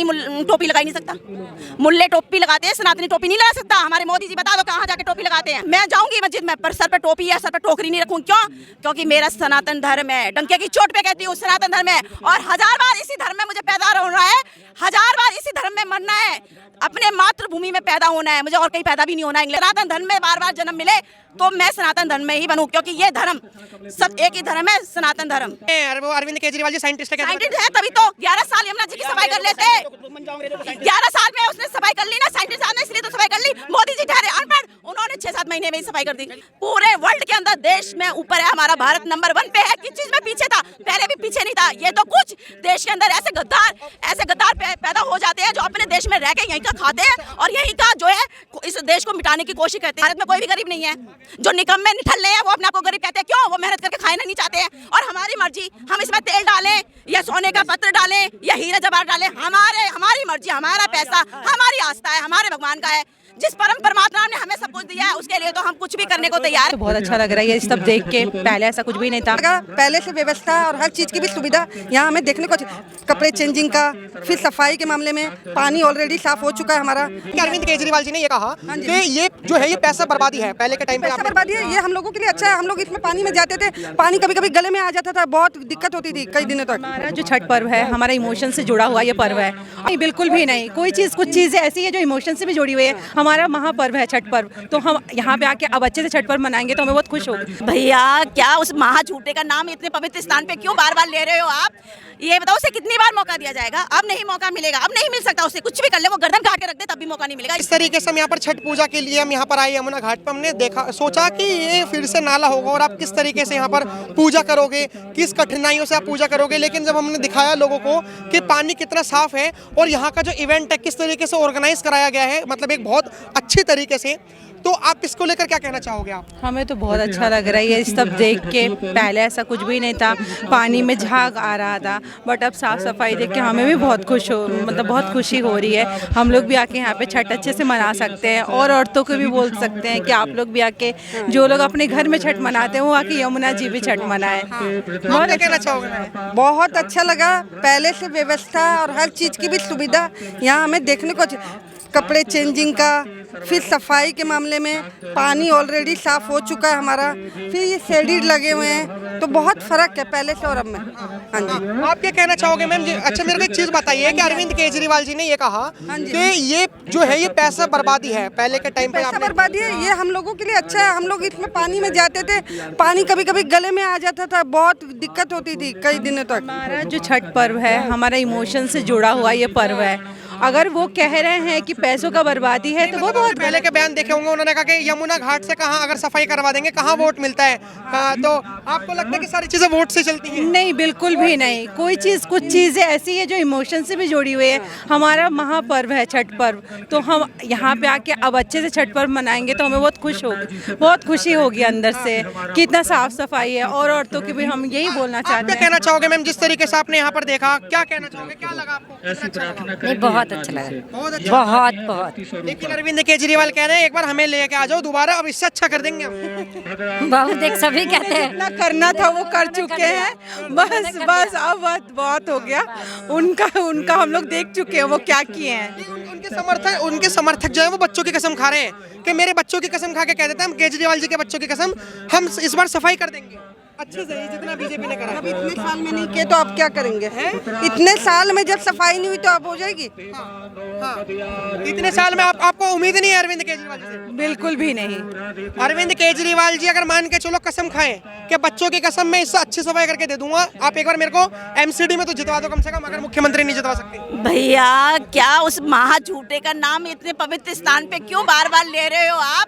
सनातनी टोपी लगा ही नहीं सकता। मुल्ले टोपी लगाते हैं, सनातनी टोपी नहीं लगा सकता। हमारे मोदी जी बता दो कहाँ जाके टोपी लगाते हैं। मैं जाऊंगी मस्जिद में पर सर पे टोपी या सर पे टोकरी नहीं रखूँ। क्यों? क्योंकि मेरा सनातन धर्म है। डंके की चोट पे कहती हूँ सनातन धर्म है, और 1000 बार इसी धर्म में मुझे पैदा होना है, 1000 बार इसी धर्म में मरना है, अपने मातृभूमि में पैदा होना है, मुझे और कहीं पैदा भी नहीं होना है। सनातन धर्म में बार बार जन्म मिले तो मैं सनातन धर्म में ही बनूं, क्योंकि ये धर्म सब एक ही धर्म है, सनातन धर्म। वो अरविंद केजरीवाल जी साइंटिस्ट है, साइंटिस्ट है तभी तो 11 साल यमुना जी की सफाई कर लेते। 11 साल में उसने सफाई कर ली ना, साइंटिस्ट ने इसलिए तो सफाई कर ली। मोदी जी ठहरे अनपढ़, उन्होंने 6-7 महीने में ही सफाई कर दी। पूरे वर्ल्ड के अंदर देश में ऊपर है, हमारा भारत नंबर 1 पे है। किस चीज में पीछे था? पहले भी पीछे नहीं था। ये तो कुछ देश के अंदर ऐसे गद्दार पैदा हो जाते हैं जो अपने देश में रह के यहीं का खाते हैं और यहीं का जो है इस देश को मिटाने की कोशिश करते हैं। भारत में कोई भी गरीब नहीं है। जो निकम्मे निठल्ले हैं वो अपने आप को गरीब कहते हैं। क्यों? वो मेहनत करके खाना नहीं चाहते हैं। और हमारी मर्जी, हम इसमें तेल डालें या सोने का पत्र डालें या हीरा जवाहर डालें, हमारी मर्जी, हमारा पैसा, हमारी आस्था है, हमारे भगवान का है। जिस परम परमात्मा ने हमें सब कुछ दिया है उसके लिए तो हम कुछ भी करने को तैयार तो बहुत अच्छा लग रहा है ये सब देख के। पहले ऐसा कुछ भी नहीं था। पहले से व्यवस्था और हर चीज की भी सुविधा यहाँ हमें देखने को, कपड़े चेंजिंग का, फिर सफाई के मामले में पानी ऑलरेडी साफ हो चुका है हमारा। अरविंद केजरीवाल जी ने ये कहा कि ये जो है ये पैसा बर्बादी है। पहले के टाइम पे पैसा बर्बादी है, ये हम लोगों के लिए अच्छा है। हम लोग इसमें पानी में जाते थे, पानी कभी कभी गले में आ जाता था, बहुत दिक्कत होती थी कई दिनों तक। हमारा जो छठ पर्व है हमारा इमोशन से जुड़ा हुआ ये पर्व है। नहीं, बिल्कुल भी नहीं। कोई चीज़, कुछ चीज़ें ऐसी है जो इमोशन से भी जुड़ी हुई है। हमारा महापर्व है छठ पर्व, तो हम यहाँ पे आके अब अच्छे से छठ पर्व मनाएंगे तो हमें बहुत खुश होगी। भैया क्या उस महा झूठे का नाम इतने पवित्र स्थान पे क्यों बार बार ले रहे हो आप? ये बताओ उसे कितनी बार मौका दिया जाएगा? अब नहीं मौका मिलेगा, अब नहीं मिल सकता उसे। कुछ भी कर ले, वो गर्दन काट के रख दे तब भी मौका नहीं मिलेगा। इस तरीके से हम यहाँ पर छठ पूजा के लिए हम यहाँ पर आए यमुना घाट पर। हमने देखा, सोचा कि ये फिर से नाला होगा और आप किस तरीके से यहाँ पर पूजा करोगे, किस कठिनाइयों से आप पूजा करोगे। लेकिन जब हमने दिखाया लोगों को कि पानी कितना साफ है और यहाँ का जो इवेंट है किस तरीके से ऑर्गेनाइज कराया गया है, मतलब एक बहुत अच्छी तरीके से, तो आप इसको लेकर क्या कहना चाहोगे आप? हमें तो बहुत अच्छा लग रहा है ये सब देख के। पहले ऐसा कुछ भी नहीं था, पानी में झाग आ रहा था, बट अब साफ सफाई देख के हमें भी बहुत बहुत खुशी हो रही है। हम लोग भी आके यहाँ पे छठ अच्छे से मना सकते हैं और औरतों को भी बोल सकते हैं कि आप लोग भी आके, जो लोग अपने घर में छठ मनाते हैं वो आके यमुना जी भी छठ मनाए। बहुत कहना चाहोगे? बहुत अच्छा लगा। पहले से व्यवस्था और हर चीज की भी सुविधा यहाँ हमें देखने को, कपड़े चेंजिंग का, फिर सफाई के मामले में पानी ऑलरेडी साफ हो चुका है हमारा, फिर ये सीढ़ी लगे हुए हैं, तो बहुत फर्क है पहले से और अब में। हाँ जी, आप क्या कहना चाहोगे मैम? अच्छा मेरे को एक चीज बताइए कि अरविंद केजरीवाल जी ने ये कहा कि ये जो है ये पैसा बर्बादी है। पहले के टाइम पे पैसा बर्बादी है, ये हम लोगों के लिए अच्छा है। हम लोग इसमें पानी में जाते थे, पानी कभी कभी गले में आ जाता था, बहुत दिक्कत होती थी कई दिनों तक। हमारा जो छठ पर्व है हमारा इमोशन से जुड़ा हुआ ये पर्व है। अगर वो कह रहे हैं कि पैसों का बर्बादी है तो वो बहुत पहले के बयान देखे होंगे, उन्होंने कहा कि यमुना घाट से कहाँ अगर सफाई करवा देंगे कहाँ वोट मिलता है। तो आपको लगता है कि सारी चीजें वोट से चलती हैं? नहीं, बिल्कुल भी नहीं। कोई चीज़, कुछ चीज़ें ऐसी है जो इमोशन से भी जुड़ी हुई है। हमारा महापर्व है छठ पर्व, तो हम यहाँ पे आके अब अच्छे से छठ पर्व मनाएंगे तो हमें बहुत खुशी होगी अंदर से कि इतना साफ सफाई है। और औरतों की भी हम यही बोलना चाहते हैं। क्या कहना चाहोगे मैम, जिस तरीके से आपने यहाँ पर देखा, क्या कहना चाहोगे? क्या लगा आपको? नहीं, बहुत अच्छा लगा, बहुत अच्छा। बहुत। लेकिन अरविंद केजरीवाल कह रहे हैं एक बार हमें लेके आ जाओ दोबारा, अब इससे अच्छा कर देंगे हम। बहुत देख, सभी कहते हैं जितना करना था वो कर चुके हैं। बस अब बहुत हो गया। उनका हम लोग देख चुके हैं वो क्या किए हैं। उनके समर्थक जो है वो बच्चों की कसम खा रहे हैं कि मेरे बच्चों की कसम खा के कह देते हैं हम केजरीवाल जी के बच्चों की कसम, हम इस बार सफाई कर देंगे अच्छे से, जितना बीजेपी ने करा। अब इतने साल में नहीं किए तो अब क्या करेंगे? इतने साल में जब सफाई नहीं हुई तो अब हो जाएगी? हाँ। इतने साल में आपको उम्मीद नहीं है अरविंद केजरीवाल जी से? बिल्कुल भी नहीं। अरविंद केजरीवाल जी अगर मान के चलो कसम खाएं कि बच्चों की कसम मैं इससे अच्छी सफाई करके दे दूंगा, आप एक बार मेरे को एमसीडी में तो जितवा दो कम से कम, अगर मुख्यमंत्री नहीं जितवा सकते। भैया क्या उस महा झूठे का नाम इतने पवित्र स्थान पे क्यों बार बार ले रहे हो आप?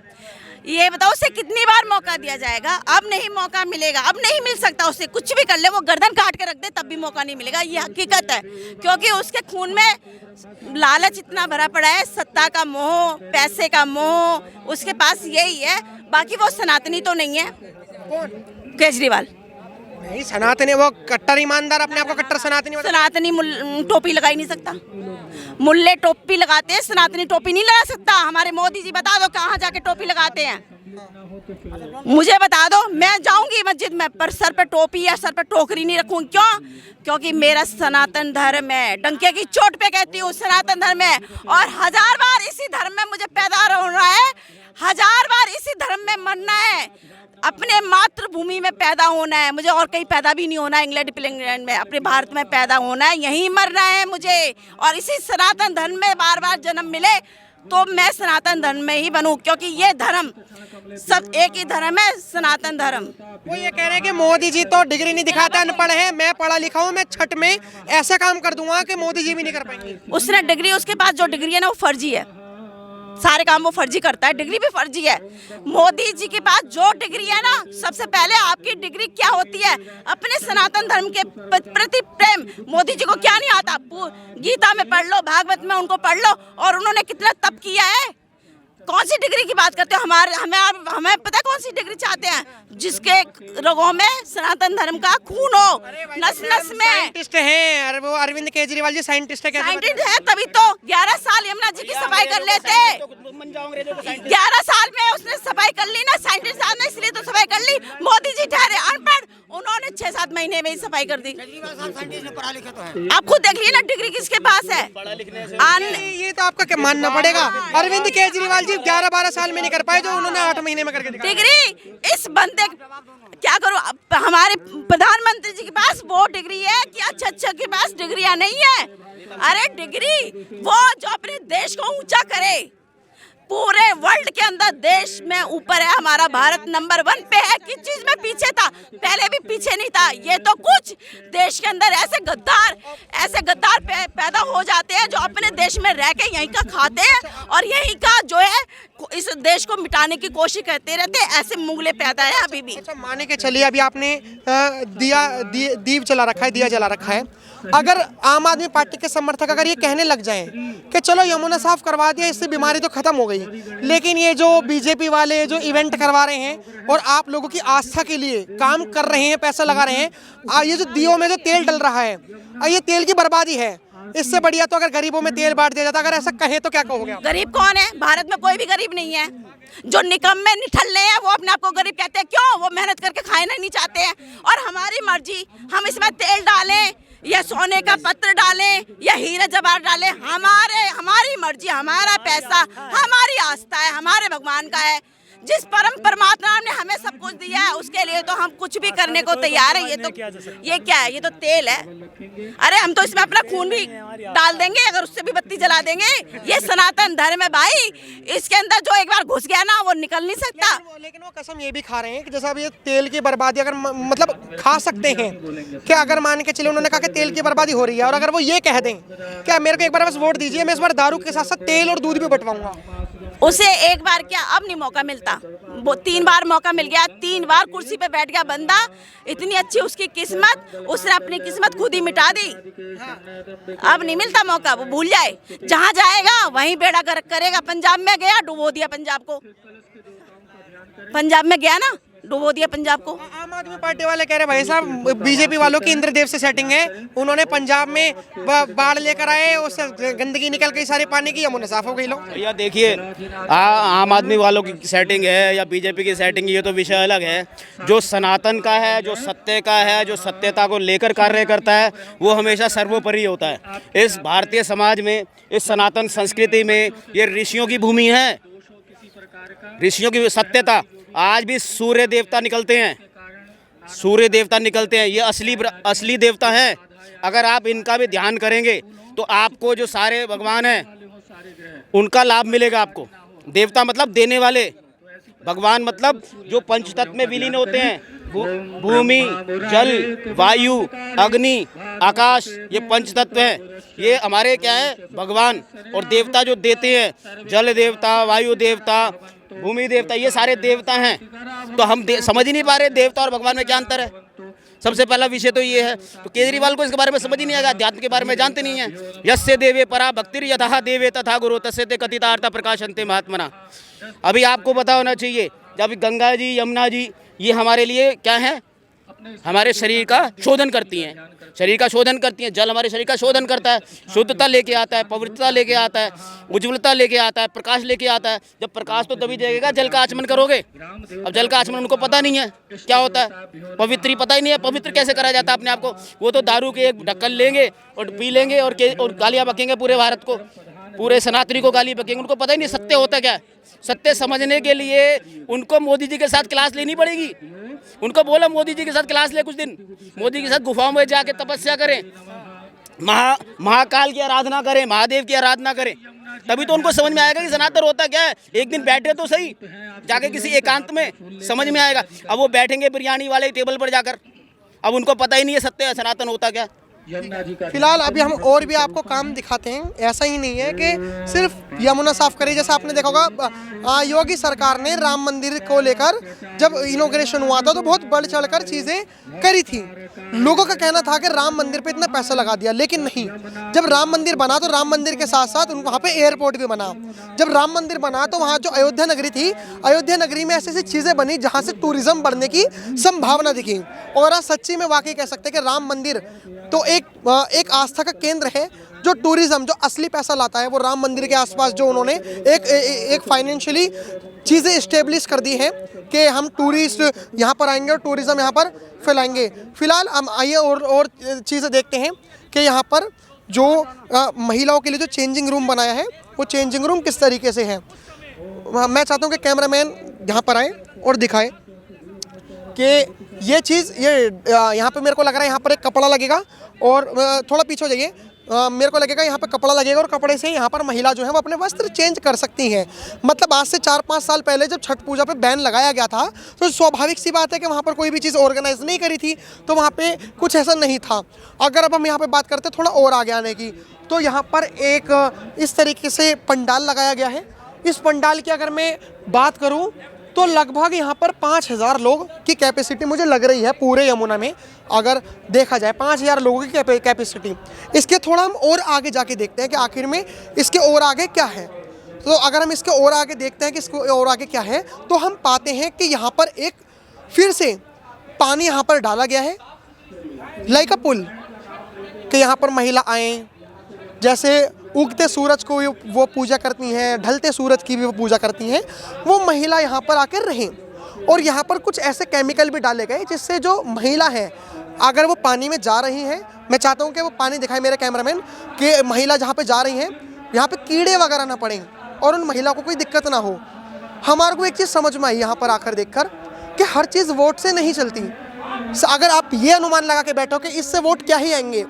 ये बताओ उसे कितनी बार मौका दिया जाएगा? अब नहीं मौका मिलेगा, अब नहीं मिल सकता उसे। कुछ भी कर ले, वो गर्दन काट के रख दे तब भी मौका नहीं मिलेगा। ये हकीकत है, क्योंकि उसके खून में लालच इतना भरा पड़ा है, सत्ता का मोह, पैसे का मोह, उसके पास यही है। बाकी वो सनातनी तो नहीं है। कौन? केजरीवाल। नहीं, सनातनी वो कट्टर ईमानदार अपने आप को कट्टर सनातनी सनातनी टोपी लगा ही नहीं सकता। मुल्ले टोपी लगाते हैं, सनातनी टोपी नहीं लगा सकता। हमारे मोदी जी बता दो कहाँ जाके टोपी लगाते हैं, मुझे बता दो। मैं जाऊंगी मस्जिद में पर सर पे टोपी या सर पे टोकरी नहीं रखूंगी। क्यों? क्योंकि मेरा सनातन धर्म है। डंके की चोट पे कहती हूँ सनातन धर्म है, और 1000 बार इसी धर्म में मुझे पैदा होना है, 1000 बार इसी धर्म में मरना है, अपने मातृभूमि में पैदा होना है। मुझे और कहीं पैदा भी नहीं होना है, इंग्लैंड में, अपने भारत में पैदा होना है, यहीं मरना है मुझे। और इसी सनातन धर्म में बार बार जन्म मिले तो मैं सनातन धर्म में ही बनूं, क्योंकि ये धर्म सब एक ही धर्म है, सनातन धर्म। वो ये कह रहे हैं कि मोदी जी तो डिग्री नहीं दिखाते, अनपढ़ है, मैं पढ़ा लिखा हूँ, मैं छठ में ऐसा काम कर दूंगा कि मोदी जी भी नहीं कर पाएंगे। उसने डिग्री, उसके पास जो डिग्री है ना वो फर्जी है, सारे काम वो फर्जी करता है, डिग्री भी फर्जी है। मोदी जी के पास जो डिग्री है ना, सबसे पहले आपकी डिग्री क्या होती है? अपने सनातन धर्म के प्रति प्रेम। मोदी जी को क्या नहीं आता? गीता में पढ़ लो, भागवत में उनको पढ़ लो, और उन्होंने कितना तप किया है। कौन सी डिग्री की बात करते हो? हमें पता है कौन सी डिग्री चाहते हैं? जिसके रगों में सनातन धर्म का खून हो, नस नस में। साइंटिस्ट हैं, और वो अरविंद केजरीवाल जी साइंटिस्ट है। साइंटिस्ट है तभी तो 11 साल यमुना जी की सफाई कर लेते। 11 साल में उसने सफाई कर ली ना, साइंटिस्ट ने इसलिए तो सफाई कर ली। मोदी जी ठहरे अनपढ़, उन्होंने 6-7 महीने में ही सफाई कर दी। आप खुद देख लीजिए ना डिग्री किसके पास है। ये तो आपका क्या मानना पड़ेगा, अरविंद केजरीवाल जी 11-12 साल में नहीं कर पाए जो उन्होंने 8 महीने में करके दिखाया। डिग्री इस बंदे क्या करूं? हमारे प्रधानमंत्री जी के पास वो डिग्री है कि अच्छा के पास डिग्रियां नहीं है। अरे डिग्री वो जो अपने देश को ऊंचा करे, पूरे वर्ल्ड के अंदर देश में ऊपर है हमारा भारत, नंबर 1 पे है। किस चीज में पीछे था? पहले भी पीछे नहीं था। ये तो कुछ देश के अंदर ऐसे गद्दार पैदा हो जाते हैं जो अपने देश में रह के यहीं का खाते हैं और यहीं का जो है इस देश को मिटाने की कोशिश करते रहते हैं। ऐसे मुगले पैदा है अभी भी। अच्छा, माने के चलिए अभी आपने दीप जला रखा है, दिया जला रखा है। अगर आम आदमी पार्टी के समर्थक अगर ये कहने लग जाएं कि चलो यमुना साफ करवा दिया, इससे बीमारी तो खत्म हो गई, लेकिन ये जो बीजेपी वाले जो इवेंट करवा रहे हैं और आप लोगों की आस्था के लिए काम कर रहे हैं, पैसा लगा रहे हैं, ये जो दियों में जो तेल डल रहा है, ये तेल की बर्बादी है। इससे बढ़िया तो अगर गरीबों में तेल बांट दिया जाता। अगर ऐसा कहे तो क्या कहोगे आप? गरीब कौन है? भारत में कोई भी गरीब नहीं है। जो निकम्मे निठल्ले हैं वो अपने आप को गरीब कहते हैं। क्यों? वो मेहनत करके खाना नहीं चाहते हैं। और हमारी मर्जी, हम इसमें तेल डालें या सोने का पत्र डालें या हीरा जवाहर डालें, हमारी मर्जी, हमारा पैसा, हमारी आस्था है, हमारे भगवान का है। जिस परम परमात्मा ने हमें सब कुछ दिया है उसके लिए तो हम कुछ भी करने को तैयार है। ये क्या है? ये तो तेल है। अरे हम तो इसमें अपना खून भी डाल देंगे, अगर उससे भी बत्ती जला देंगे। ये सनातन धर्म है भाई, इसके अंदर जो एक बार घुस गया ना वो निकल नहीं सकता। लेकिन वो कसम ये भी खा रहे हैं कि जैसा अब ये तेल की बर्बादी अगर मतलब खा सकते हैं क्या? अगर मान के चले उन्होंने कहा कि तेल की बर्बादी हो रही है, और अगर वो ये कह दें क्या मेरे को एक बार बस वोट दीजिए, मैं इस बार दारू के साथ साथ तेल और दूध भी बंटवाऊंगा, उसे एक बार क्या अब नहीं मौका मिलता, वो 3 बार मौका मिल गया, 3 बार कुर्सी पे बैठ गया बंदा। इतनी अच्छी उसकी किस्मत, उसने अपनी किस्मत खुद ही मिटा दी। अब नहीं मिलता मौका, वो भूल जाए। जहाँ जाएगा वहीं बेड़ा गर्क करेगा। पंजाब में गया, डुबो दिया पंजाब को। पंजाब में गया ना, डुबो दिया पंजाब को। आम आदमी पार्टी वाले कह रहे भाई साहब बीजेपी वालों की इंद्रदेव से सेटिंग है, उन्होंने पंजाब में बाढ़ लेकर आए, उससे गंदगी निकल गई सारे पानी की, यमुना साफ हो गई। लो भैया देखिए, आम आदमी वालों की सेटिंग है या बीजेपी की सेटिंग, ये तो विषय अलग है। जो सनातन का है, जो सत्य का है, जो सत्यता को लेकर कार्य करता है, वो हमेशा सर्वोपरि होता है। इस भारतीय समाज में, इस सनातन संस्कृति में ये ऋषियों की भूमि है, ऋषियों की सत्यता। आज भी सूर्य देवता निकलते हैं, सूर्य देवता निकलते हैं, ये असली देवता हैं। अगर आप इनका भी ध्यान करेंगे तो आपको जो सारे भगवान हैं उनका लाभ मिलेगा आपको। देवता मतलब देने वाले, भगवान मतलब जो पंचतत्व में विलीन होते हैं, भूमि, जल, वायु, अग्नि, आकाश, ये पंचतत्व हैं। ये हमारे क्या है? भगवान। और देवता जो देते हैं, जल देवता, वायु देवता, भूमि देवता, ये सारे देवता हैं। तो हम समझ ही नहीं पा रहे देवता और भगवान में क्या अंतर है। सबसे पहला विषय तो ये है। तो केजरीवाल को इसके बारे में समझ ही नहीं आएगा, अध्यात्म के बारे में जानते नहीं है। यस्य देवे परा भक्तिर यथा देवे तथा गुरु तस्य ते कथितार्थ प्रकाशन्ते महात्मना। अभी आपको पता होना चाहिए, जब गंगा जी, यमुना जी, ये हमारे लिए क्या है? हमारे शरीर का शोधन करती हैं, शरीर का शोधन करती हैं। जल हमारे शरीर का शोधन करता है, शुद्धता लेके आता है, पवित्रता लेके आता है, उज्ज्वलता लेके आता है, प्रकाश लेके आता है। जब प्रकाश तो तभी देगा जल का आचमन करोगे। अब जल का आचमन उनको पता नहीं है क्या होता है, पवित्र पता ही नहीं है, पवित्र कैसे करा जाता है अपने आप को। वो तो दारू के एक ढक्कन लेंगे और पी लेंगे और गालियाँ बकेंगे पूरे भारत को, पूरे सनातनी को गाली बकेंगे। उनको पता ही नहीं सत्य होता क्या है। सत्य समझने के लिए उनको मोदी जी के साथ क्लास लेनी पड़ेगी। उनको बोला मोदी जी के साथ क्लास ले, कुछ दिन मोदी के साथ गुफाओं में जाके तपस्या करें, महाकाल की आराधना करें, महादेव की आराधना करें, तभी तो उनको समझ में आएगा कि सनातन होता क्या है। एक दिन बैठे तो सही जाके किसी एकांत में, समझ में आएगा। अब वो बैठेंगे बिरयानी वाले टेबल पर जाकर, अब उनको पता ही नहीं है सत्य सनातन होता क्या। फिलहाल अभी हम और भी आपको काम दिखाते हैं। ऐसा ही नहीं है कि सिर्फ यमुना साफ करी। जैसा आपने देखा होगा योगी सरकार ने राम मंदिर को लेकर जब इनॉग्रेशन हुआ था तो बहुत बढ़ चढ़कर चीज़ें करी थी। लोगों का कहना था कि राम मंदिर पे इतना पैसा लगा दिया, लेकिन नहीं। जब राम मंदिर बना तो राम मंदिर के साथ साथ वहाँ पे एयरपोर्ट भी बना। जब राम मंदिर बना तो वहाँ जो अयोध्या नगरी थी, अयोध्या नगरी में ऐसी ऐसी चीज़ें बनी जहाँ से टूरिज्म बढ़ने की संभावना दिखी। और आज सच्ची में वाकई कह सकते हैं कि राम मंदिर तो एक आस्था का केंद्र है। जो टूरिज्म, जो असली पैसा लाता है, वो राम मंदिर के आसपास जो उन्होंने एक फाइनेंशियली चीज़ें इस्टेब्लिश कर दी हैं कि हम टूरिस्ट यहाँ पर आएंगे और टूरिज्म यहाँ पर फैलाएंगे। फिलहाल हम आइए और चीज़ें देखते हैं कि यहाँ पर जो महिलाओं के लिए जो चेंजिंग रूम बनाया है वो चेंजिंग रूम किस तरीके से है। मैं चाहता हूँ कि कैमरामैन यहाँ पर आए और दिखाए कि ये चीज़ यहाँ पे मेरे को लग रहा है यहाँ पर एक कपड़ा लगेगा और थोड़ा पीछे हो जाइए। मेरे को लगेगा यहाँ पे कपड़ा लगेगा और कपड़े से यहाँ पर महिला जो है वो अपने वस्त्र चेंज कर सकती हैं। मतलब आज से 4-5 साल पहले जब छठ पूजा पे बैन लगाया गया था तो स्वाभाविक सी बात है कि वहाँ पर कोई भी चीज़ ऑर्गेनाइज नहीं करी थी, तो वहाँ पे कुछ ऐसा नहीं था। अगर अब हम यहाँ पे बात करते थोड़ा और आगे आने की, तो यहाँ पर एक इस तरीके से पंडाल लगाया गया है। इस पंडाल की अगर मैं बात करूँ तो लगभग यहाँ पर 5000 लोग की कैपेसिटी मुझे लग रही है पूरे यमुना में। अगर देखा जाए 5000 लोगों की कैपेसिटी। इसके थोड़ा हम और आगे जाके देखते हैं कि आखिर में इसके और आगे क्या है। तो अगर हम इसके और आगे देखते हैं कि इसके और आगे क्या है, तो हम पाते हैं कि यहाँ पर एक फिर से पानी यहाँ पर डाला गया है लाइक अ पुल, कि यहाँ पर महिला आएँ, जैसे उगते सूरज को वो पूजा करती हैं, ढलते सूरज की भी वो पूजा करती हैं, वो महिला यहाँ पर आकर रहें। और यहाँ पर कुछ ऐसे केमिकल भी डाले गए जिससे जो महिला है अगर वो पानी में जा रही हैं, मैं चाहता हूँ कि वो पानी दिखाए मेरे कैमरामैन, कि महिला जहाँ पे जा रही हैं यहाँ पे कीड़े वगैरह ना पड़ें और उन महिला को कोई दिक्कत ना हो। हमारे को एक चीज़ समझ में आई यहाँ पर आकर देखकर कि हर चीज़ वोट से नहीं चलती। अगर आप ये अनुमान लगा के बैठो कि इससे वोट क्या ही आएंगे,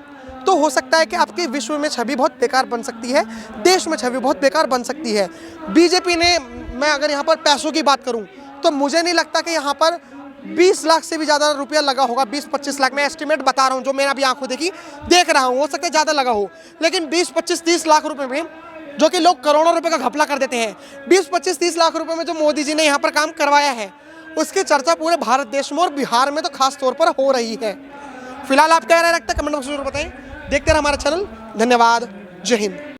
तो हो सकता है कि आपके विश्व में छवि बहुत बेकार बन सकती है, देश में छवि बहुत बेकार बन सकती है। बीजेपी ने, मैं अगर यहाँ पर पैसों की बात करूँ तो मुझे नहीं लगता कि यहाँ पर 20 लाख से भी ज़्यादा रुपया लगा होगा। 20-25 लाख मैं एस्टिमेट बता रहा हूँ, जो मैंने अभी आंखों देख रहा हूँ। हो सकता है ज़्यादा लगा हो, लेकिन 20-25-30 लाख रुपये में, जो कि लोग करोड़ों रुपये का घपला कर देते हैं, 20-25-30 लाख रुपये में जो मोदी जी ने यहाँ पर काम करवाया है उसकी चर्चा पूरे भारत देश में और बिहार में तो खास तौर पर हो रही है। फिलहाल आप क्या राय रखते हैं कमेंट बॉक्स में जरूर बताएं। देखते रहे हमारा चैनल। धन्यवाद। जय हिंद।